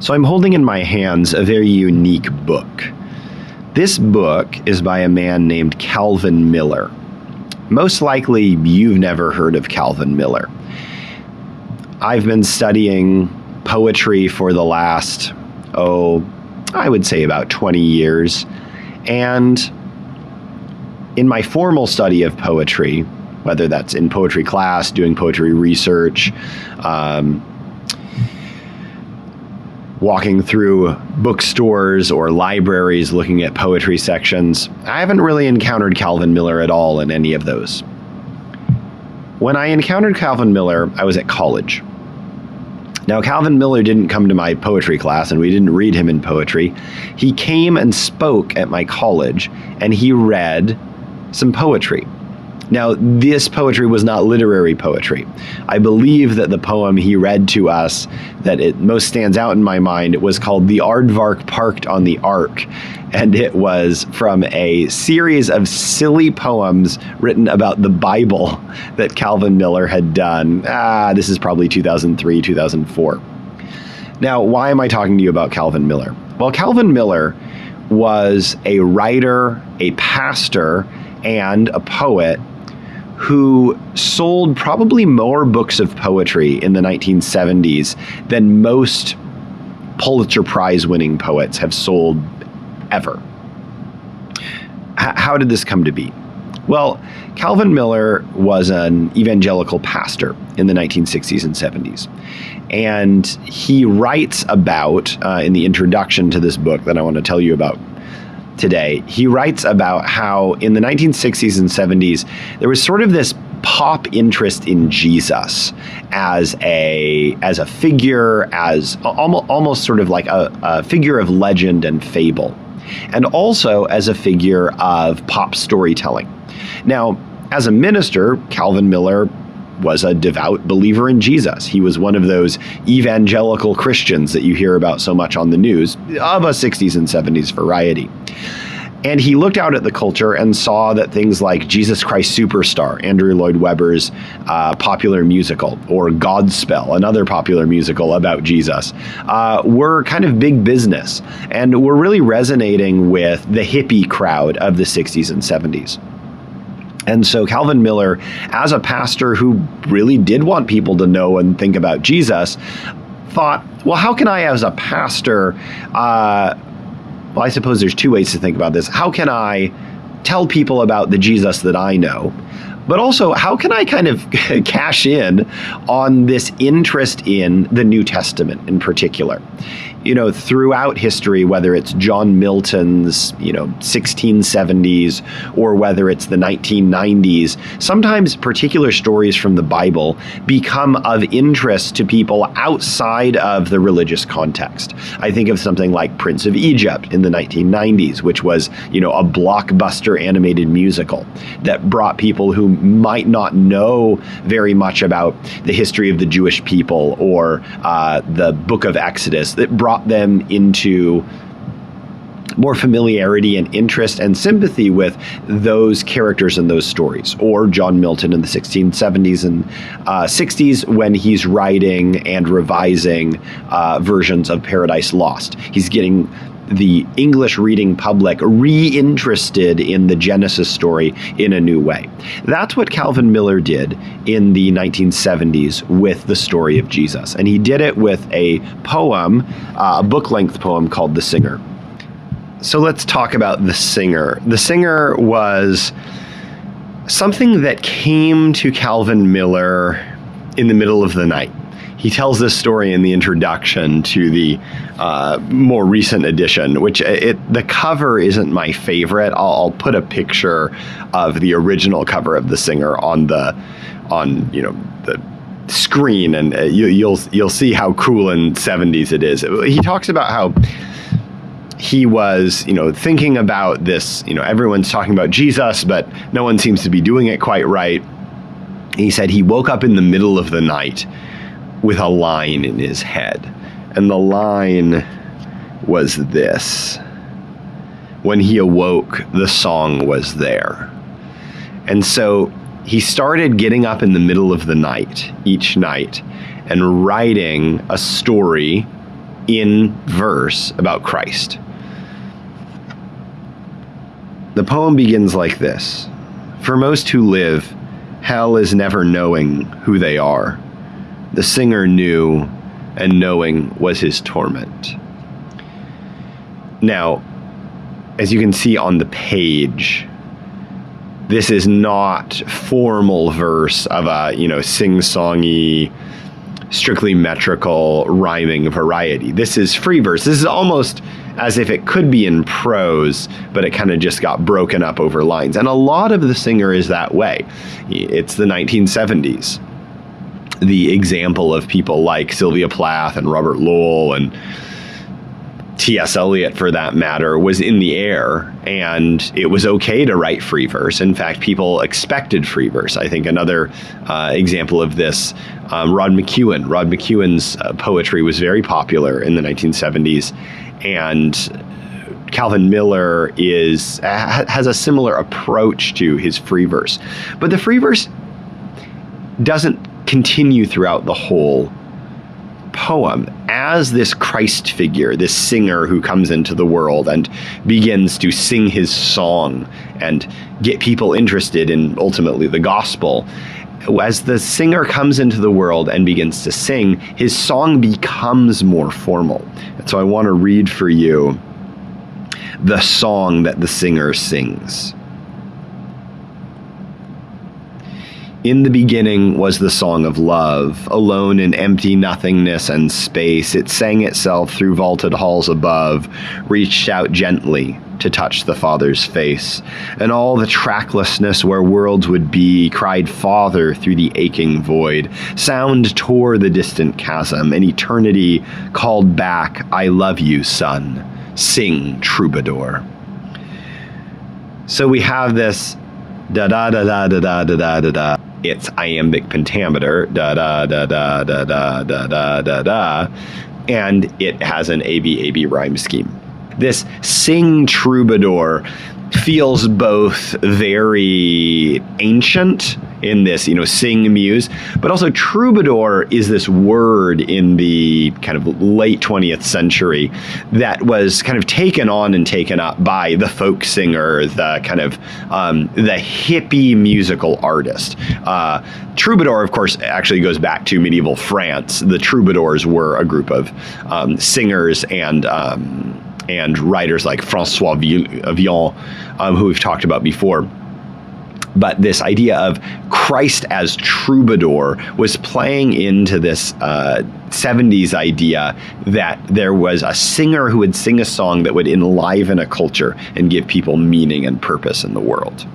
So I'm holding in my hands a very unique book. This book is by a man named Calvin Miller. Most likely you've never heard of Calvin Miller. I've been studying poetry for the last, I would say about 20 years. And in my formal study of poetry, whether that's in poetry class, doing poetry research, walking through bookstores or libraries looking at poetry sections, I haven't really encountered Calvin Miller at all in any of those. When I encountered Calvin Miller, I was at college. Now, Calvin Miller didn't come to my poetry class, and we didn't read him in poetry. He came and spoke at my college, and he read some poetry. Now, this poetry was not literary poetry. I believe that the poem he read to us that it most stands out in my mind was called The Aardvark Parked on the Ark, and it was from a series of silly poems written about the Bible that Calvin Miller had done. This is probably 2003, 2004. Now, why am I talking to you about Calvin Miller? Well, Calvin Miller was a writer, a pastor, and a poet who sold probably more books of poetry in the 1970s than most Pulitzer Prize winning poets have sold ever. How did this come to be? Well, Calvin Miller was an evangelical pastor in the 1960s and 70s. And he writes about, in the introduction to this book that I want to tell you about today, he writes about how in the 1960s and 70s, there was sort of this pop interest in Jesus as a figure, as almost sort of like a figure of legend and fable, and also as a figure of pop storytelling. Now, as a minister, Calvin Miller was a devout believer in Jesus. He was one of those evangelical Christians that you hear about so much on the news of a 60s and 70s variety. And he looked out at the culture and saw that things like Jesus Christ Superstar, Andrew Lloyd Webber's popular musical, or Godspell, another popular musical about Jesus, were kind of big business and were really resonating with the hippie crowd of the 60s and 70s. And so Calvin Miller, as a pastor who really did want people to know and think about Jesus, thought, well, how can I, as a pastor, well, I suppose there's two ways to think about this. How can I tell people about the Jesus that I know? But also, how can I kind of cash in on this interest in the New Testament in particular? You know, throughout history, whether it's John Milton's, 1670s, or whether it's the 1990s, sometimes particular stories from the Bible become of interest to people outside of the religious context. I think of something like Prince of Egypt in the 1990s, which was, a blockbuster animated musical that brought people who might not know very much about the history of the Jewish people or the book of Exodus, that brought them into more familiarity and interest and sympathy with those characters and those stories. Or John Milton in the 1670s and 60s when he's writing and revising versions of Paradise Lost. He's getting the English reading public re-interested in the Genesis story in a new way. That's what Calvin Miller did in the 1970s with the story of Jesus. And he did it with a poem, a book-length poem called The Singer. So let's talk about The Singer. The Singer was something that came to Calvin Miller in the middle of the night. He tells this story in the introduction to the more recent edition, which the cover isn't my favorite. I'll put a picture of the original cover of The Singer on the screen, and you'll see how cool and 70s it is. He talks about how he was, thinking about this. Everyone's talking about Jesus, but no one seems to be doing it quite right. He said he woke up in the middle of the night with a line in his head. And the line was this: when he awoke, the song was there. And so he started getting up in the middle of the night, each night, and writing a story in verse about Christ. The poem begins like this. For most who live, hell is never knowing who they are. The singer knew, and knowing was his torment. Now, as you can see on the page, this is not formal verse of a, sing-songy, strictly metrical, rhyming variety. This is free verse. This is almost as if it could be in prose, but it kind of just got broken up over lines. And a lot of the singer is that way. It's the 1970s. The example of people like Sylvia Plath and Robert Lowell and T.S. Eliot, for that matter, was in the air, and it was okay to write free verse. In fact, people expected free verse. I think another example of this, Rod McEwen. Rod McEwen's poetry was very popular in the 1970s, and Calvin Miller has a similar approach to his free verse. But the free verse doesn't continue throughout the whole poem as this Christ figure, this singer who comes into the world and begins to sing his song and get people interested in ultimately the gospel. As the singer comes into the world and begins to sing, his song becomes more formal. And so I want to read for you the song that the singer sings. In the beginning was the song of love, alone in empty nothingness and space. It sang itself through vaulted halls above, reached out gently to touch the Father's face. And all the tracklessness where worlds would be cried Father through the aching void. Sound tore the distant chasm, and eternity called back, I love you, son. Sing, troubadour. So we have this da-da-da-da-da-da-da-da-da. It's iambic pentameter, da-da-da-da-da-da-da-da-da, and it has an A-B rhyme scheme. This sing troubadour feels both very ancient in this, sing muse, but also troubadour is this word in the kind of late 20th century that was kind of taken on and taken up by the folk singer, the kind of the hippie musical artist. Troubadour, of course, actually goes back to medieval France. The troubadours were a group of singers and writers like François Villon, who we've talked about before. But this idea of Christ as troubadour was playing into this 70s idea that there was a singer who would sing a song that would enliven a culture and give people meaning and purpose in the world.